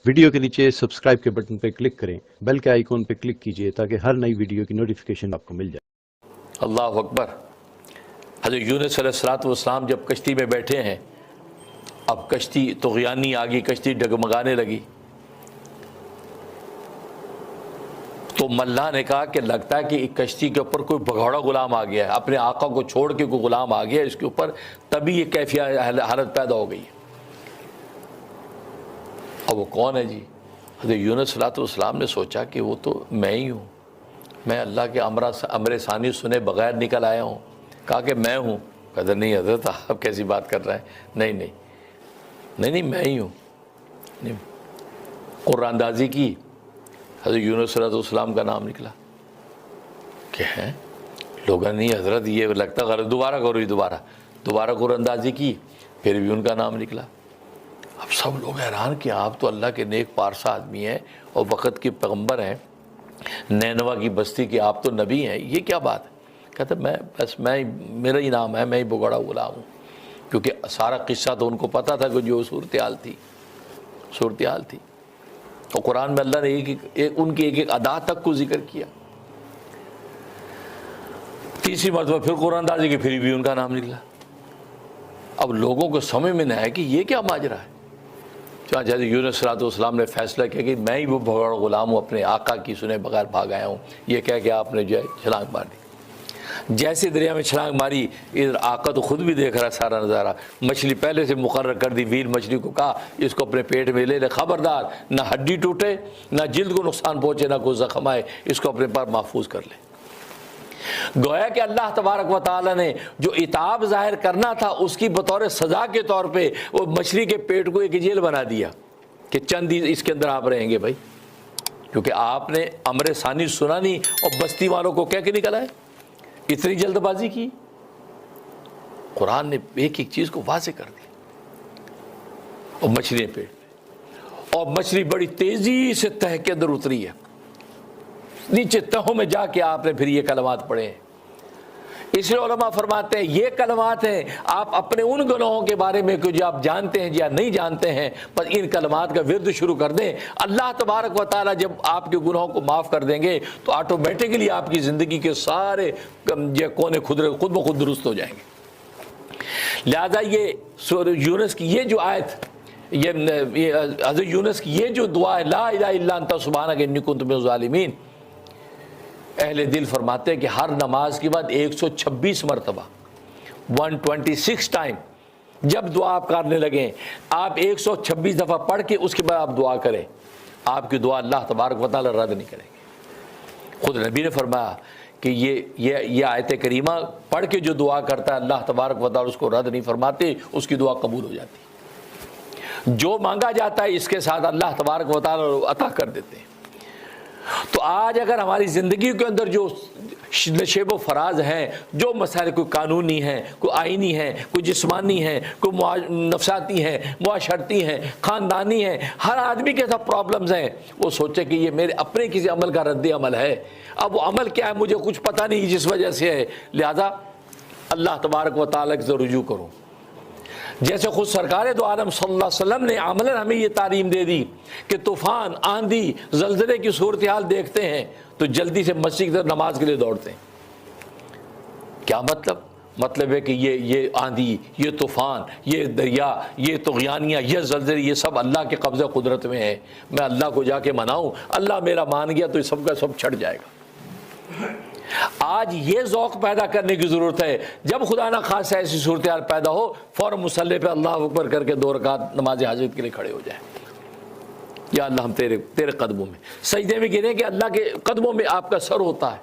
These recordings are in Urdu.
ویڈیو کے نیچے سبسکرائب کے بٹن پہ کلک کریں، بیل کے آئیکن پہ کلک کیجئے تاکہ ہر نئی ویڈیو کی نوٹیفیکیشن آپ کو مل جائے۔ اللہ اکبر۔ حضرت یونس علیہ السلام جب کشتی میں بیٹھے ہیں، اب کشتی طغیانی آ گئی، کشتی ڈگمگانے لگی، تو ملا نے کہا کہ لگتا ہے کہ کشتی کے اوپر کوئی بھگوڑا غلام آ گیا ہے، اپنے آقا کو چھوڑ کے کوئی غلام آ گیا ہے اس کے اوپر، تبھی یہ کیفیت حالت پیدا ہو گئی ہے۔ اور وہ کون ہے جی؟ حضرت یونس علیہ السلام نے سوچا کہ وہ تو میں ہی ہوں، میں اللہ کے امر ثانی سنے بغیر نکل آیا ہوں۔ کہا کہ میں ہوں؟ کہا نہیں حضرت آپ کیسی بات کر رہے ہیں، نہیں میں ہی ہوں۔ قرآن اندازی کی، حضرت یونس علیہ السلام کا نام نکلا کہ ہے لوگوں نے، نہیں حضرت یہ لگتا غلط، دوبارہ کرو، دوبارہ قرآن اندازی کی، پھر بھی ان کا نام نکلا۔ اب سب لوگ حیران کہ آپ تو اللہ کے نیک پارسا آدمی ہیں اور وقت کے پیغمبر ہیں، نینوا کی بستی کے آپ تو نبی ہیں، یہ کیا بات ہے؟ کہتے میں میرا ہی نام ہے، میں ہی بگوڑا غلام ہوں، کیونکہ سارا قصہ تو ان کو پتا تھا کہ جو صورتحال تھی۔ تو قرآن میں اللہ نے ان کی ایک ادا تک کو ذکر کیا۔ تیسری مرتبہ پھر قرآن اندازی کی، پھر بھی ان کا نام نکلا۔ اب لوگوں کو سمجھ میں نہ آیا کہ یہ کیا ماجرا ہے۔ چنانچہ یونس علیہ السلام نے فیصلہ کیا کہ میں ہی وہ بھگوڑا غلام ہوں، اپنے آقا کی سنے بغیر بھاگ آیا ہوں۔ یہ کہہ کے آپ نے جو ہے چھلانگ مار دی۔ جیسے دریا میں چھلانگ ماری، ادھر آقا تو خود بھی دیکھ رہا سارا نظارہ، مچھلی پہلے سے مقرر کر دی، ویل مچھلی کو کہا اس کو اپنے پیٹ میں لے لے، خبردار نہ ہڈی ٹوٹے، نہ جلد کو نقصان پہنچے، نہ کوئی زخم آئے، اس کو اپنے پر محفوظ کر لے۔ گویا کہ اللہ تبارک و تعالی نے جو عتاب ظاہر کرنا تھا اس کی بطور سزا کے طور پہ وہ مچھلی کے پیٹ کو ایک جیل بنا دیا کہ چند دن اس کے اندر آپ رہیں گے بھائی، کیونکہ آپ نے امر ثانی سنا نہیں اور بستی والوں کو کہہ کے نکلا ہے، اتنی جلد بازی کی۔ قرآن نے ایک ایک چیز کو واضح کر دی، اور مچھلی پیٹ میں، اور مچھلی بڑی تیزی سے تہ کے اندر اتری ہے، نیچے تہوں میں جا کے آپ نے پھر یہ کلمات پڑھے ہیں۔ اس لیے علماء فرماتے ہیں یہ کلمات ہیں، آپ اپنے ان گناہوں کے بارے میں جو آپ جانتے ہیں یا نہیں جانتے ہیں، بس ان کلمات کا ورد شروع کر دیں، اللہ تبارک و تعالیٰ جب آپ کے گناہوں کو معاف کر دیں گے تو آٹومیٹکلی آپ کی زندگی کے سارے کونے خود بخود درست ہو جائیں گے۔ لہذا یہ سورہ یونس کی یہ جو آیت، یہ حضرت یونس کی یہ جو دعا ہے، لا الہ الا انت سبحانک انی کنت من الظالمین، اہل دل فرماتے ہیں کہ ہر نماز کے بعد 126 مرتبہ 126 ٹائم جب دعا آپ کرنے لگیں، آپ 126 دفعہ پڑھ کے اس کے بعد آپ دعا کریں، آپ کی دعا اللہ تبارک و تعالی رد نہیں کریں گے۔ خود نبی نے فرمایا کہ یہ آیت کریمہ پڑھ کے جو دعا کرتا ہے اللہ تبارک و تعالی اس کو رد نہیں فرماتے، اس کی دعا قبول ہو جاتی، جو مانگا جاتا ہے اس کے ساتھ اللہ تبارک و تعالی عطا کر دیتے ہیں۔ تو آج اگر ہماری زندگی کے اندر جو نشیب و فراز ہیں، جو مسائل کوئی قانونی ہیں، کوئی آئینی ہیں، کوئی جسمانی ہیں، کوئی نفساتی ہیں، معاشرتی ہیں، خاندانی ہیں، ہر آدمی کے ساتھ پرابلمز ہیں، وہ سوچے کہ یہ میرے اپنے کسی عمل کا رد عمل ہے، اب وہ عمل کیا ہے مجھے کچھ پتہ نہیں جس وجہ سے ہے، لہذا اللہ تبارک و تعالیٰ سے رجوع کروں۔ جیسے خود سرکار دو عالم صلی اللہ علیہ وسلم نے عملاً ہمیں یہ تعلیم دے دی کہ طوفان، آندھی، زلزلے کی صورتحال دیکھتے ہیں تو جلدی سے مسجد کی طرف نماز کے لیے دوڑتے ہیں۔ کیا مطلب ہے کہ یہ آندھی، یہ طوفان، یہ دریا، یہ طغیانیاں، یہ زلزلے، یہ سب اللہ کے قبضہ قدرت میں ہے، میں اللہ کو جا کے مناؤں، اللہ میرا مان گیا تو یہ سب کا سب چھٹ جائے گا۔ آج یہ ذوق پیدا کرنے کی ضرورت ہے، جب خدا نہ خاص ایسی صورتحال پیدا ہو فوراً مصلی پہ اللہ اکبر کر کے 2 رکعت نماز حاجت کے لیے کھڑے ہو جائیں، یا اللہ ہم تیرے قدموں میں سجدے میں گریں کہ اللہ کے قدموں میں آپ کا سر ہوتا ہے،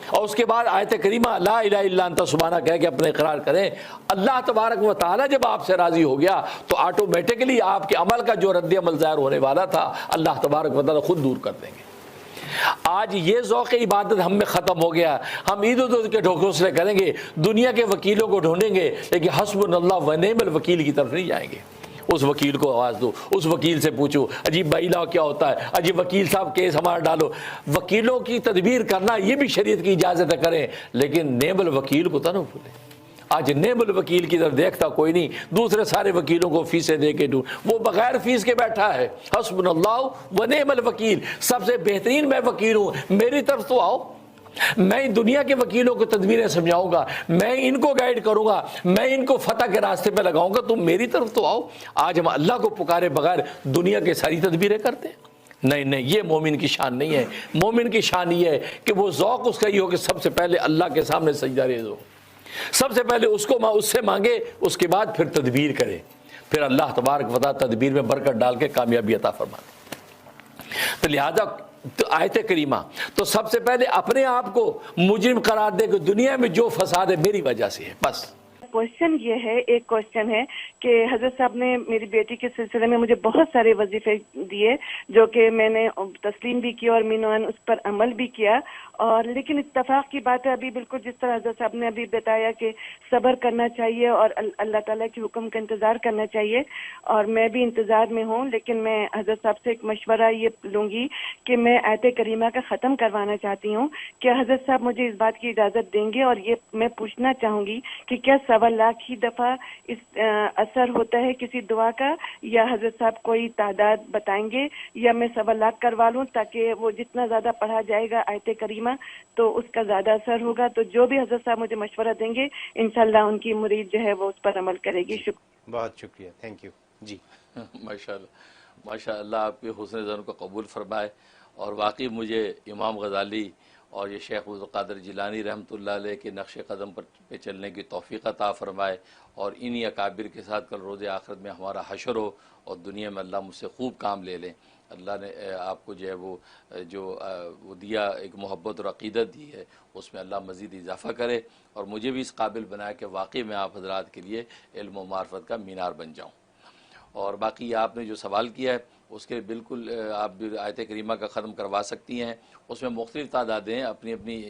اور اس کے بعد آیت کریمہ لا الہ الا انت سبحانک کہہ کے اپنے اقرار کریں۔ اللہ تبارک و تعالیٰ جب آپ سے راضی ہو گیا تو آٹومیٹکلی آپ کے عمل کا جو رد عمل ظاہر ہونے والا تھا اللہ تبارک و تعالیٰ خود دور کر دیں گے۔ آج یہ ذوق عبادت ہم میں ختم ہو گیا، ہم عید کے ڈھوکوسلے کریں گے، دنیا کے وکیلوں کو ڈھونڈیں گے، لیکن حسبنا اللہ و نعم الوکیل کی طرف نہیں جائیں گے۔ اس وکیل کو آواز دو، اس وکیل سے پوچھو عجیب بائی لا کیا ہوتا ہے، عجیب وکیل صاحب کیس ہمارا ڈالو۔ وکیلوں کی تدبیر کرنا یہ بھی شریعت کی اجازت ہے، کریں، لیکن نعم الوکیل کو تو نہ بھولیں۔ آج نعم الوکیل کی طرف دیکھتا کوئی نہیں، دوسرے سارے وکیلوں کو فیسیں دے کے وہ بغیر فیس کے بیٹھا ہے. حسبنا اللہ و نعم الوکیل، سب سے بہترین میں وکیل ہوں، میری طرف تو آؤ. میں دنیا کے وکیلوں کو تدبیریں سمجھاؤں گا، میں ان کو گائیڈ کروں گا، میں ان کو فتح کے راستے پہ لگاؤں گا، تم میری طرف تو آؤ. آج ہم اللہ کو پکارے بغیر دنیا کے ساری تدبیریں کرتے ہیں. نہیں، یہ مومن کی شان نہیں ہے. مومن کی شان یہ ہے کہ وہ ذوق اس کا یہ ہو کہ سب سے پہلے اللہ کے سامنے سجدہ ریز ہو، سب سے پہلے اس سے مانگے، اس کے بعد پھر تدبیر کرے، پھر اللہ تبارک و تعالی تدبیر میں برکت ڈال کے کامیابی عطا فرماتے. تو لہذا آیت کریمہ تو سب سے پہلے اپنے آپ کو مجرم قرار دے کہ دنیا میں جو فساد ہے میری وجہ سے ہے. بس کوشچن یہ ہے، ایک کوشچن ہے کہ حضرت صاحب نے میری بیٹی کے سلسلے میں مجھے بہت سارے وظیفے دیے جو کہ میں نے تسلیم بھی کیا اور مینوان اس پر عمل بھی کیا، اور لیکن اتفاق کی بات ہے ابھی بالکل جس طرح حضرت صاحب نے ابھی بتایا کہ صبر کرنا چاہیے اور اللہ تعالیٰ کے حکم کا انتظار کرنا چاہیے، اور میں بھی انتظار میں ہوں. لیکن میں حضرت صاحب سے ایک مشورہ یہ لوں گی کہ میں آیت کریمہ کا ختم کروانا چاہتی ہوں. کیا حضرت صاحب مجھے اس بات کی اجازت دیں گے؟ اور یہ میں پوچھنا چاہوں گی کہ کیا 1.25 لاکھ ہی دفعہ اس اثر ہوتا ہے کسی دعا کا، یا حضرت صاحب کوئی تعداد بتائیں گے، یا میں 1.25 لاکھ کروا لوں تاکہ وہ جتنا زیادہ پڑھا جائے گا آیت کریمہ تو اس کا زیادہ اثر ہوگا؟ تو جو بھی حضرت صاحب مجھے مشورہ دیں گے انشاءاللہ ان کی مرید جو ہے وہ اس پر عمل کرے گی. شکریہ. بہت شکریہ، تھینک یو. جی ماشاءاللہ، ماشاءاللہ آپ کے حسن زن کو قبول فرمائے. اور واقعی مجھے امام غزالی اور یہ شیخ عبد القادر جیلانی رحمۃ اللہ علیہ کے نقش قدم پہ چلنے کی توفیق عطا فرمائے، اور انہی اکابر کے ساتھ کل روز آخرت میں ہمارا حشر ہو، اور دنیا میں اللہ مجھ سے خوب کام لے لیں. اللہ نے آپ کو جو ہے وہ دیا، ایک محبت اور عقیدت دی ہے، اس میں اللہ مزید اضافہ کرے، اور مجھے بھی اس قابل بنائے کہ واقعی میں آپ حضرات کے لیے علم و معرفت کا مینار بن جاؤں. اور باقی آپ نے جو سوال کیا ہے اس کے بالکل آپ بھی آیت کریمہ کا ختم کروا سکتی ہیں. اس میں مختلف تعدادیں ہیں اپنی اپنی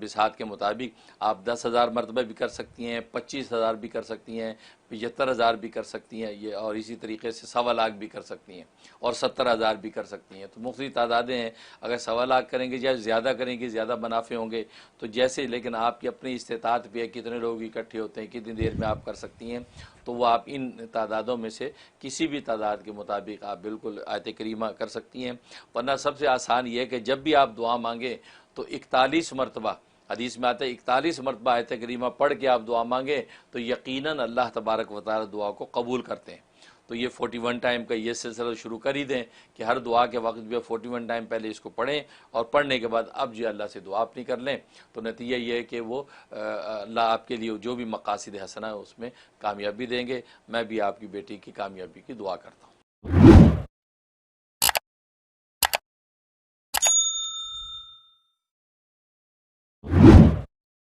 بساط کے مطابق. آپ 10,000 مرتبہ بھی کر سکتی ہیں، 25,000 بھی کر سکتی ہیں، 75,000 بھی کر سکتی ہیں، یہ اور اسی طریقے سے 1.25 لاکھ بھی کر سکتی ہیں، اور 70,000 بھی کر سکتی ہیں. تو مختلف تعدادیں ہیں. اگر 1.25 لاکھ کریں گے یا زیادہ کریں گے زیادہ منافع ہوں گے تو جیسے، لیکن آپ کی اپنی استطاعت پہ ہے کتنے لوگ اکٹھے ہوتے ہیں، کتنی دیر میں آپ کر سکتی ہیں. تو وہ آپ ان تعدادوں میں سے کسی بھی تعداد کے مطابق آپ بالکل آیت کریمہ کر سکتی ہیں. ورنہ سب سے آسان یہ ہے کہ جب بھی آپ دعا مانگیں تو 41 مرتبہ، حدیث میں آتا ہے 41 مرتبہ آیت کریمہ پڑھ کے آپ دعا مانگیں تو یقیناً اللہ تبارک و تعالی دعا کو قبول کرتے ہیں. تو یہ 41 ٹائم کا یہ سلسلہ شروع کر ہی دیں کہ ہر دعا کے وقت بھی 41 ٹائم پہلے اس کو پڑھیں، اور پڑھنے کے بعد اب جو اللہ سے دعا اپنی کر لیں. تو نتیجہ یہ ہے کہ وہ اللہ آپ کے لیے جو بھی مقاصد حسنہ ہے اس میں کامیابی دیں گے. میں بھی آپ کی بیٹی کی کامیابی کی دعا کرتا ہوں.